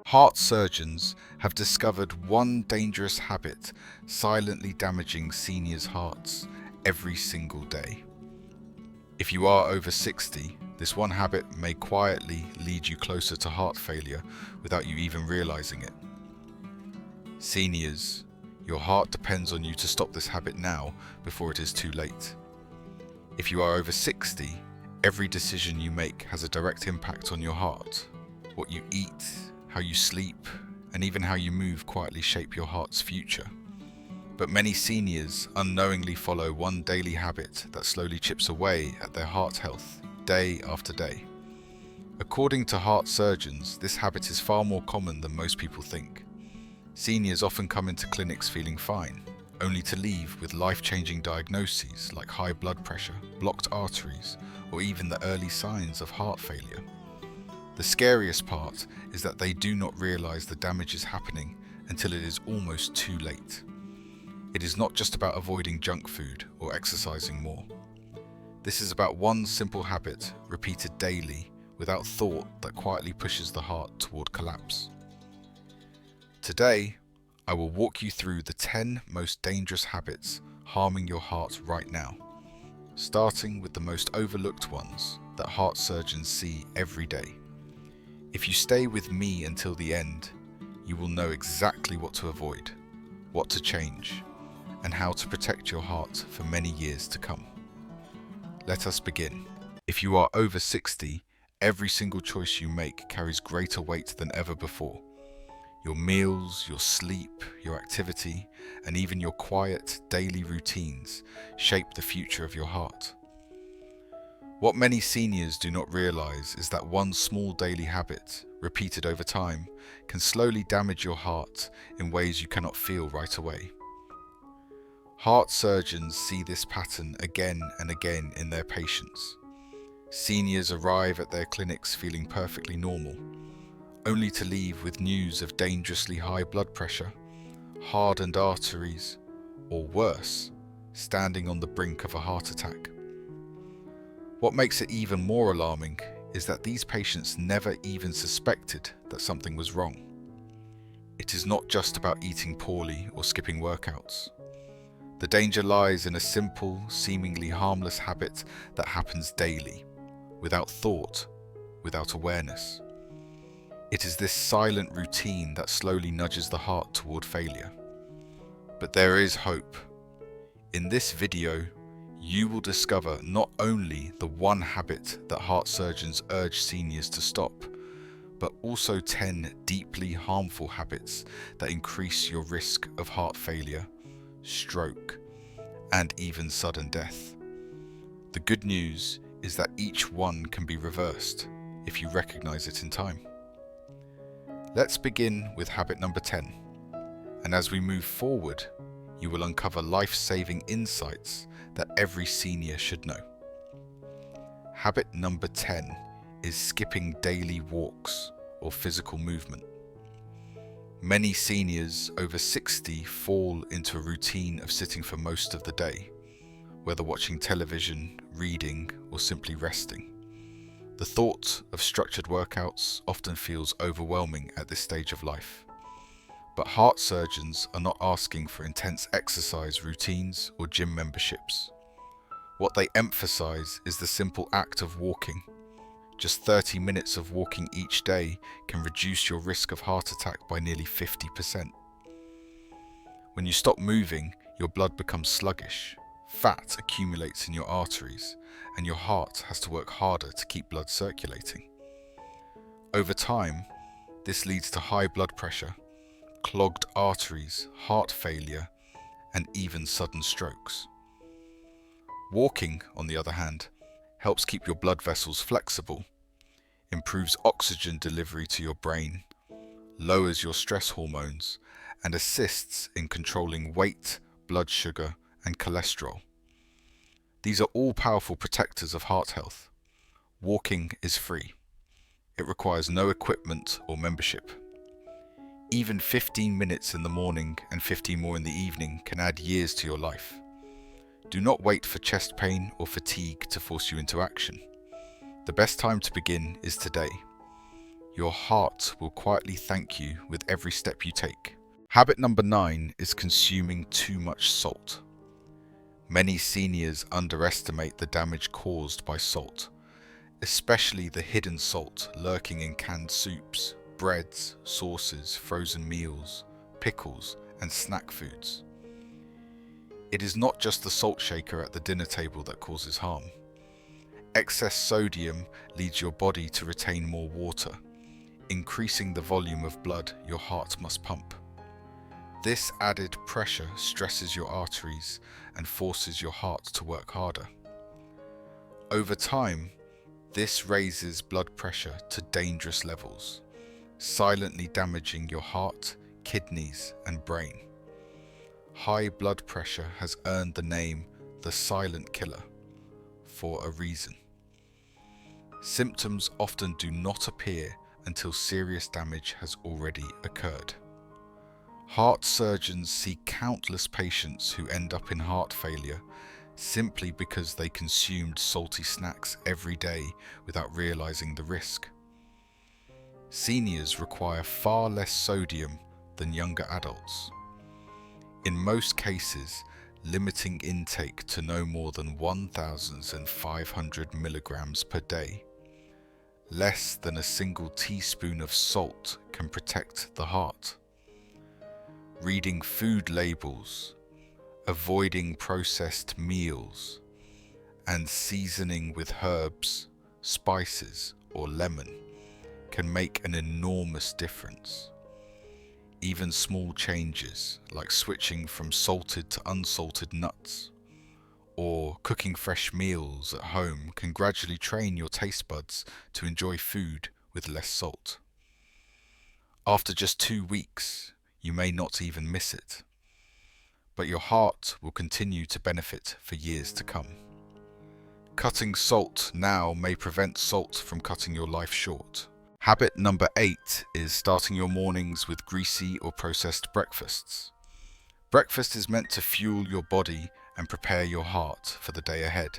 Heart surgeons have discovered one dangerous habit silently damaging seniors' hearts every single day. If you are over 60, this one habit may quietly lead you closer to heart failure without you even realizing it. Seniors, your heart depends on you to stop this habit now before it is too late. If you are over 60, every decision you make has a direct impact on your heart. What you eat, how you sleep, and even how you move quietly shape your heart's future. But many seniors unknowingly follow one daily habit that slowly chips away at their heart health, day after day. According to heart surgeons, this habit is far more common than most people think. Seniors often come into clinics feeling fine, only to leave with life-changing diagnoses like high blood pressure, blocked arteries, or even the early signs of heart failure. The scariest part is that they do not realize the damage is happening until it is almost too late. It is not just about avoiding junk food or exercising more. This is about one simple habit repeated daily without thought that quietly pushes the heart toward collapse. Today, I will walk you through the 10 most dangerous habits harming your heart right now, starting with the most overlooked ones that heart surgeons see every day. If you stay with me until the end, you will know exactly what to avoid, what to change, and how to protect your heart for many years to come. Let us begin. If you are over 60, every single choice you make carries greater weight than ever before. Your meals, your sleep, your activity, and even your quiet daily routines shape the future of your heart. What many seniors do not realize is that one small daily habit, repeated over time, can slowly damage your heart in ways you cannot feel right away. Heart surgeons see this pattern again and again in their patients. Seniors arrive at their clinics feeling perfectly normal, only to leave with news of dangerously high blood pressure, hardened arteries, or worse, standing on the brink of a heart attack. What makes it even more alarming is that these patients never even suspected that something was wrong. It is not just about eating poorly or skipping workouts. The danger lies in a simple, seemingly harmless habit that happens daily, without thought, without awareness. It is this silent routine that slowly nudges the heart toward failure. But there is hope. In this video, you will discover not only the one habit that heart surgeons urge seniors to stop, but also 10 deeply harmful habits that increase your risk of heart failure, stroke, and even sudden death. The good news is that each one can be reversed if you recognize it in time. Let's begin with habit number 10, and as we move forward, you will uncover life-saving insights that every senior should know. Habit number 10 is skipping daily walks or physical movement. Many seniors over 60 fall into a routine of sitting for most of the day, whether watching television, reading, or simply resting. The thought of structured workouts often feels overwhelming at this stage of life. But heart surgeons are not asking for intense exercise routines or gym memberships. What they emphasize is the simple act of walking. Just 30 minutes of walking each day can reduce your risk of heart attack by nearly 50%. When you stop moving, your blood becomes sluggish, fat accumulates in your arteries, and your heart has to work harder to keep blood circulating. Over time, this leads to high blood pressure, clogged arteries, heart failure, and even sudden strokes. Walking, on the other hand, helps keep your blood vessels flexible, improves oxygen delivery to your brain, lowers your stress hormones, and assists in controlling weight, blood sugar, and cholesterol. These are all powerful protectors of heart health. Walking is free. It requires no equipment or membership. Even 15 minutes in the morning and 15 more in the evening can add years to your life. Do not wait for chest pain or fatigue to force you into action. The best time to begin is today. Your heart will quietly thank you with every step you take. Habit number 9 is consuming too much salt. Many seniors underestimate the damage caused by salt, especially the hidden salt lurking in canned soups, breads, sauces, frozen meals, pickles, and snack foods. It is not just the salt shaker at the dinner table that causes harm. Excess sodium leads your body to retain more water, increasing the volume of blood your heart must pump. This added pressure stresses your arteries and forces your heart to work harder. Over time, this raises blood pressure to dangerous levels, silently damaging your heart, kidneys, and brain. High blood pressure has earned the name the silent killer for a reason. Symptoms often do not appear until serious damage has already occurred. Heart surgeons see countless patients who end up in heart failure simply because they consumed salty snacks every day without realizing the risk. Seniors require far less sodium than younger adults. In most cases, limiting intake to no more than 1,500 milligrams per day. Less than a single teaspoon of salt can protect the heart. Reading food labels, avoiding processed meals, and seasoning with herbs, spices, or lemon can make an enormous difference. Even small changes like switching from salted to unsalted nuts or cooking fresh meals at home can gradually train your taste buds to enjoy food with less salt. After just 2 weeks, you may not even miss it, but your heart will continue to benefit for years to come. Cutting salt now may prevent salt from cutting your life short. Habit number 8 is starting your mornings with greasy or processed breakfasts. Breakfast is meant to fuel your body and prepare your heart for the day ahead.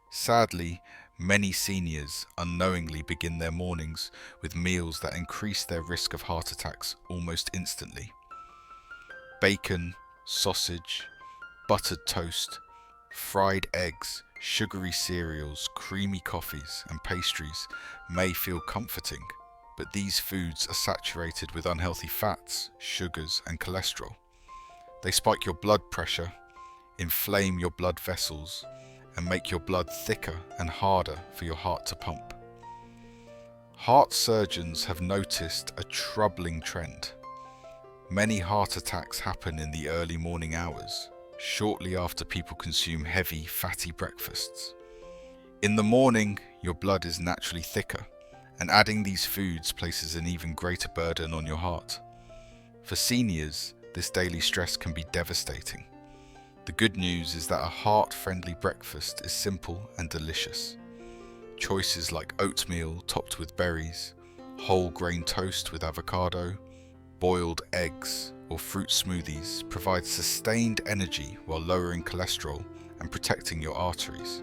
Sadly, many seniors unknowingly begin their mornings with meals that increase their risk of heart attacks almost instantly. Bacon, sausage, buttered toast, fried eggs, sugary cereals, creamy coffees, and pastries may feel comforting, but these foods are saturated with unhealthy fats, sugars, and cholesterol. They spike your blood pressure, inflame your blood vessels, and make your blood thicker and harder for your heart to pump. Heart surgeons have noticed a troubling trend. Many heart attacks happen in the early morning hours, shortly after people consume heavy, fatty breakfasts. In the morning, your blood is naturally thicker, and adding these foods places an even greater burden on your heart. For seniors, this daily stress can be devastating. The good news is that a heart-friendly breakfast is simple and delicious. Choices like oatmeal topped with berries, whole grain toast with avocado, boiled eggs, or fruit smoothies provide sustained energy while lowering cholesterol and protecting your arteries.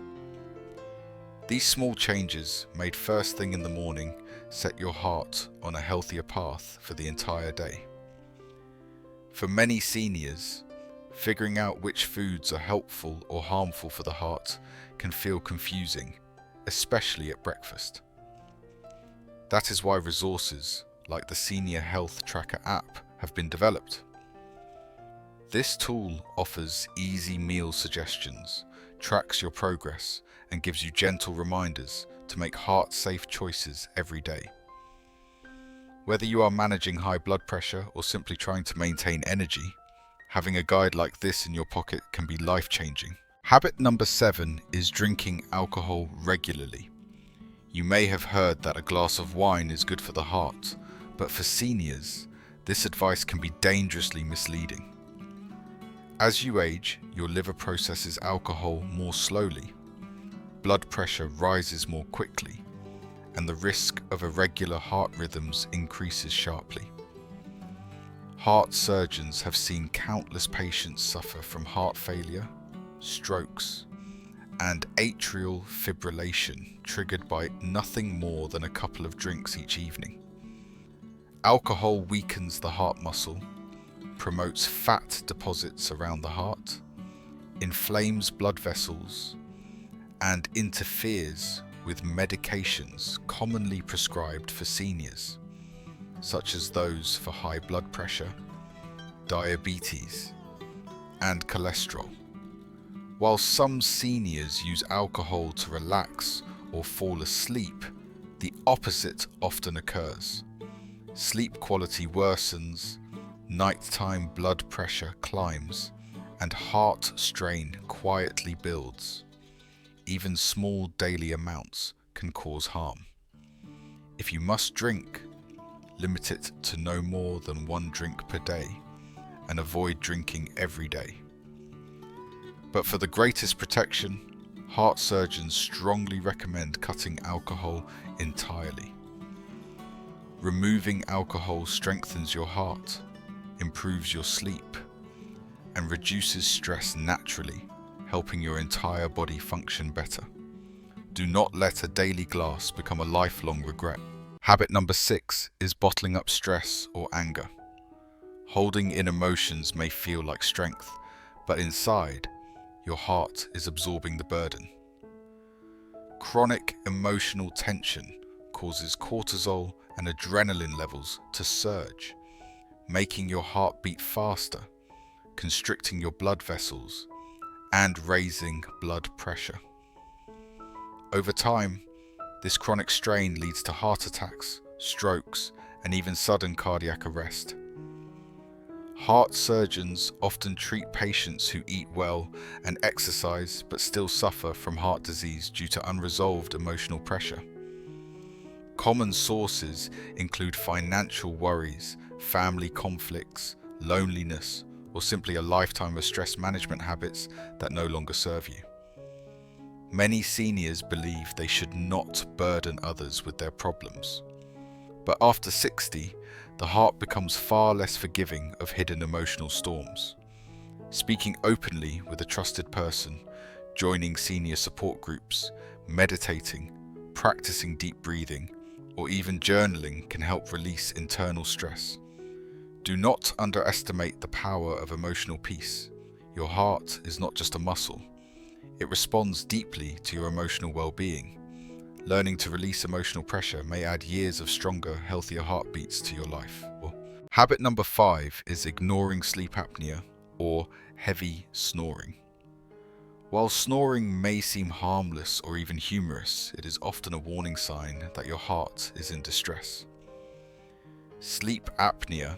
These small changes, made first thing in the morning, set your heart on a healthier path for the entire day. For many seniors, figuring out which foods are helpful or harmful for the heart can feel confusing, especially at breakfast. That is why resources like the Senior Health Tracker app have been developed. This tool offers easy meal suggestions, tracks your progress, and gives you gentle reminders to make heart-safe choices every day. Whether you are managing high blood pressure or simply trying to maintain energy, having a guide like this in your pocket can be life-changing. Habit number 7 is drinking alcohol regularly. You may have heard that a glass of wine is good for the heart, but for seniors, this advice can be dangerously misleading. As you age, your liver processes alcohol more slowly, blood pressure rises more quickly, and the risk of irregular heart rhythms increases sharply. Heart surgeons have seen countless patients suffer from heart failure, strokes, and atrial fibrillation triggered by nothing more than a couple of drinks each evening. Alcohol weakens the heart muscle, promotes fat deposits around the heart, inflames blood vessels, and interferes with medications commonly prescribed for seniors, such as those for high blood pressure, diabetes, and cholesterol. While some seniors use alcohol to relax or fall asleep, the opposite often occurs. Sleep quality worsens, nighttime blood pressure climbs, and heart strain quietly builds. Even small daily amounts can cause harm. If you must drink, limit it to no more than 1 drink per day and avoid drinking every day. But for the greatest protection, heart surgeons strongly recommend cutting alcohol entirely. Removing alcohol strengthens your heart, improves your sleep, and reduces stress naturally, helping your entire body function better. Do not let a daily glass become a lifelong regret. Habit number 6 is bottling up stress or anger. Holding in emotions may feel like strength, but inside, your heart is absorbing the burden. Chronic emotional tension causes cortisol and adrenaline levels to surge, making your heart beat faster, constricting your blood vessels, and raising blood pressure. Over time, this chronic strain leads to heart attacks, strokes, and even sudden cardiac arrest. Heart surgeons often treat patients who eat well and exercise but still suffer from heart disease due to unresolved emotional pressure. Common sources include financial worries, family conflicts, loneliness, or simply a lifetime of stress management habits that no longer serve you. Many seniors believe they should not burden others with their problems. But after 60, the heart becomes far less forgiving of hidden emotional storms. Speaking openly with a trusted person, joining senior support groups, meditating, practicing deep breathing, or even journaling can help release internal stress. Do not underestimate the power of emotional peace. Your heart is not just a muscle. It responds deeply to your emotional well-being. Learning to release emotional pressure may add years of stronger, healthier heartbeats to your life. Habit number 5 is ignoring sleep apnea or heavy snoring. While snoring may seem harmless or even humorous, it is often a warning sign that your heart is in distress. Sleep apnea,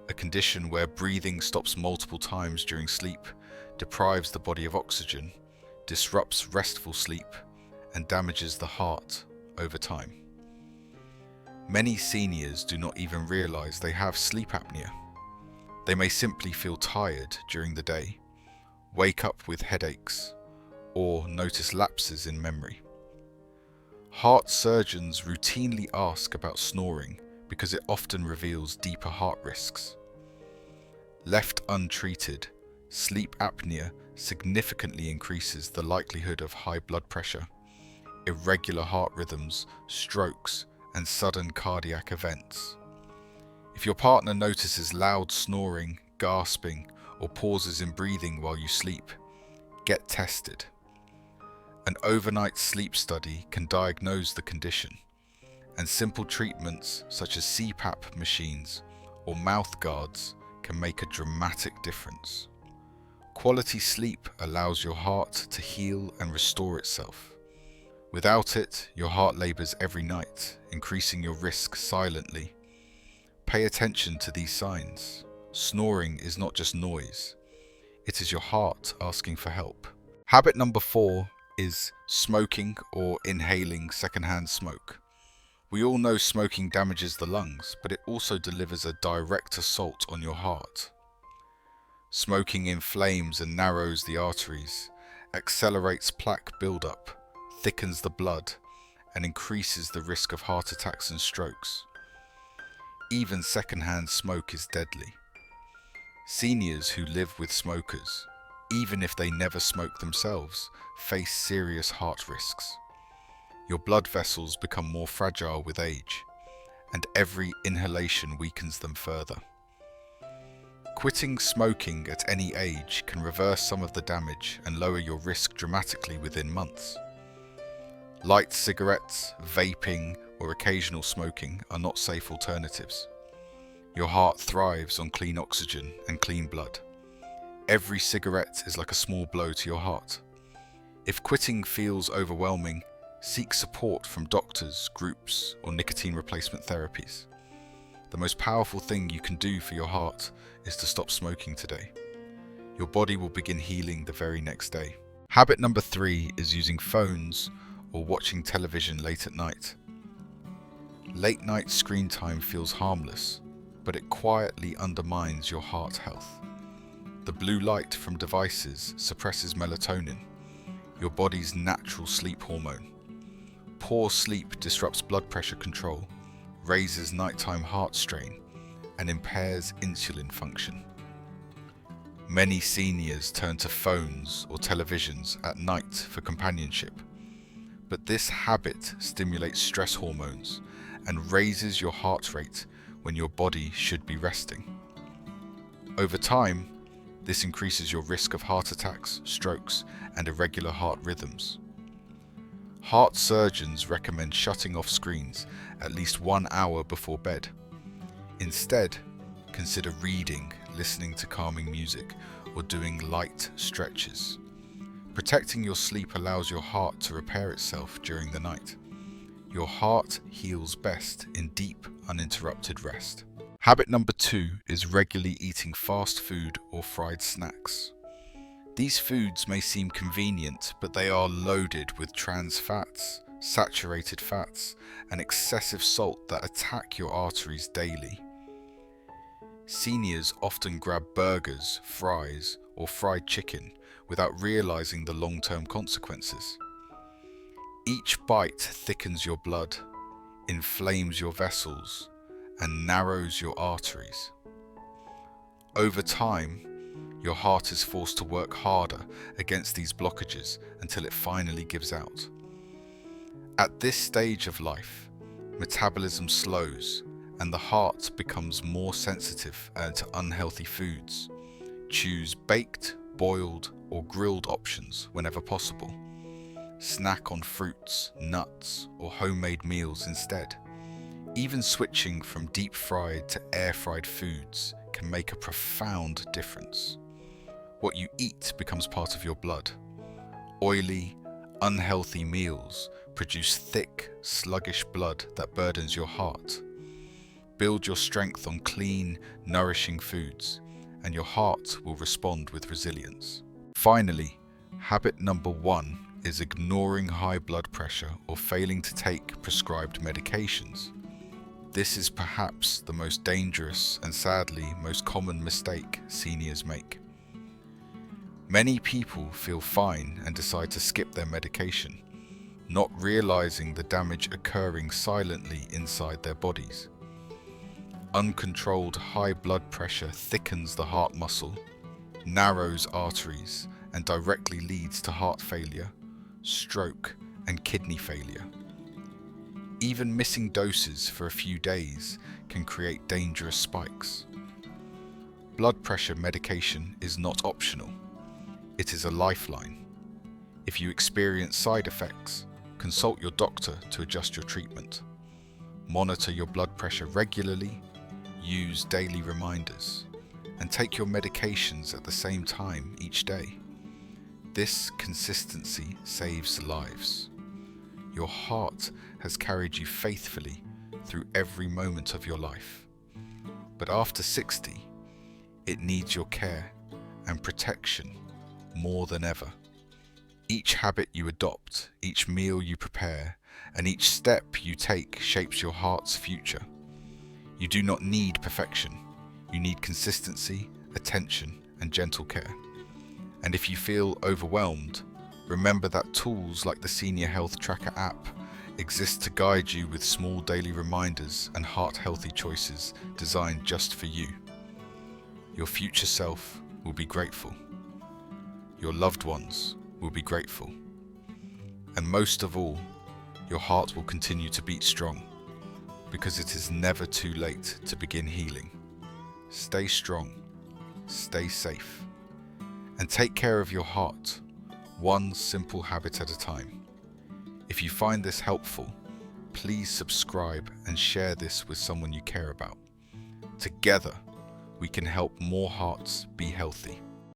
a condition where breathing stops multiple times during sleep, deprives the body of oxygen, disrupts restful sleep, and damages the heart over time. Many seniors do not even realize they have sleep apnea. They may simply feel tired during the day, wake up with headaches, or notice lapses in memory. Heart surgeons routinely ask about snoring because it often reveals deeper heart risks. Left untreated, sleep apnea significantly increases the likelihood of high blood pressure, irregular heart rhythms, strokes, and sudden cardiac events. If your partner notices loud snoring, gasping, or pauses in breathing while you sleep, get tested. An overnight sleep study can diagnose the condition, and simple treatments such as CPAP machines or mouth guards can make a dramatic difference. Quality sleep allows your heart to heal and restore itself. Without it, your heart labors every night, increasing your risk silently. Pay attention to these signs. Snoring is not just noise. It is your heart asking for help. Habit number 4 is smoking or inhaling secondhand smoke. We all know smoking damages the lungs, but it also delivers a direct assault on your heart. Smoking inflames and narrows the arteries, accelerates plaque buildup, thickens the blood, and increases the risk of heart attacks and strokes. Even secondhand smoke is deadly. Seniors who live with smokers, even if they never smoke themselves, face serious heart risks. Your blood vessels become more fragile with age, and every inhalation weakens them further. Quitting smoking at any age can reverse some of the damage and lower your risk dramatically within months. Light cigarettes, vaping, or occasional smoking are not safe alternatives. Your heart thrives on clean oxygen and clean blood. Every cigarette is like a small blow to your heart. If quitting feels overwhelming, seek support from doctors, groups, or nicotine replacement therapies. The most powerful thing you can do for your heart is to stop smoking today. Your body will begin healing the very next day. Habit number 3 is using phones or watching television late at night. Late night screen time feels harmless, but it quietly undermines your heart health. The blue light from devices suppresses melatonin, your body's natural sleep hormone. Poor sleep disrupts blood pressure control, raises nighttime heart strain, and impairs insulin function. Many seniors turn to phones or televisions at night for companionship, but this habit stimulates stress hormones and raises your heart rate when your body should be resting. Over time, this increases your risk of heart attacks, strokes, and irregular heart rhythms. Heart surgeons recommend shutting off screens at least 1 hour before bed. Instead, consider reading, listening to calming music, or doing light stretches. Protecting your sleep allows your heart to repair itself during the night. Your heart heals best in deep, uninterrupted rest. Habit number 2 is regularly eating fast food or fried snacks. These foods may seem convenient, but they are loaded with trans fats, saturated fats, and excessive salt that attack your arteries daily. Seniors often grab burgers, fries, or fried chicken without realizing the long-term consequences. Each bite thickens your blood, inflames your vessels, and narrows your arteries. Over time, your heart is forced to work harder against these blockages until it finally gives out. At this stage of life, metabolism slows and the heart becomes more sensitive to unhealthy foods. Choose baked, boiled, or grilled options whenever possible. Snack on fruits, nuts, or homemade meals instead. Even switching from deep-fried to air-fried foods can make a profound difference. What you eat becomes part of your blood. Oily, unhealthy meals produce thick, sluggish blood that burdens your heart. Build your strength on clean, nourishing foods, and your heart will respond with resilience. Finally, habit number 1 is ignoring high blood pressure or failing to take prescribed medications. This is perhaps the most dangerous and sadly most common mistake seniors make. Many people feel fine and decide to skip their medication, not realizing the damage occurring silently inside their bodies. Uncontrolled high blood pressure thickens the heart muscle, narrows arteries, and directly leads to heart failure, stroke, and kidney failure. Even missing doses for a few days can create dangerous spikes. Blood pressure medication is not optional. It is a lifeline. If you experience side effects, consult your doctor to adjust your treatment. Monitor your blood pressure regularly, use daily reminders, and take your medications at the same time each day. This consistency saves lives. Your heart has carried you faithfully through every moment of your life. But after 60, it needs your care and protection more than ever. Each habit you adopt, each meal you prepare, and each step you take shapes your heart's future. You do not need perfection. You need consistency, attention, and gentle care. And if you feel overwhelmed, remember that tools like the Senior Health Tracker app exist to guide you with small daily reminders and heart-healthy choices designed just for you. Your future self will be grateful. Your loved ones will be grateful. And most of all, your heart will continue to beat strong, because it is never too late to begin healing. Stay strong, stay safe, and take care of your heart, one simple habit at a time. If you find this helpful, please subscribe and share this with someone you care about. Together, we can help more hearts be healthy.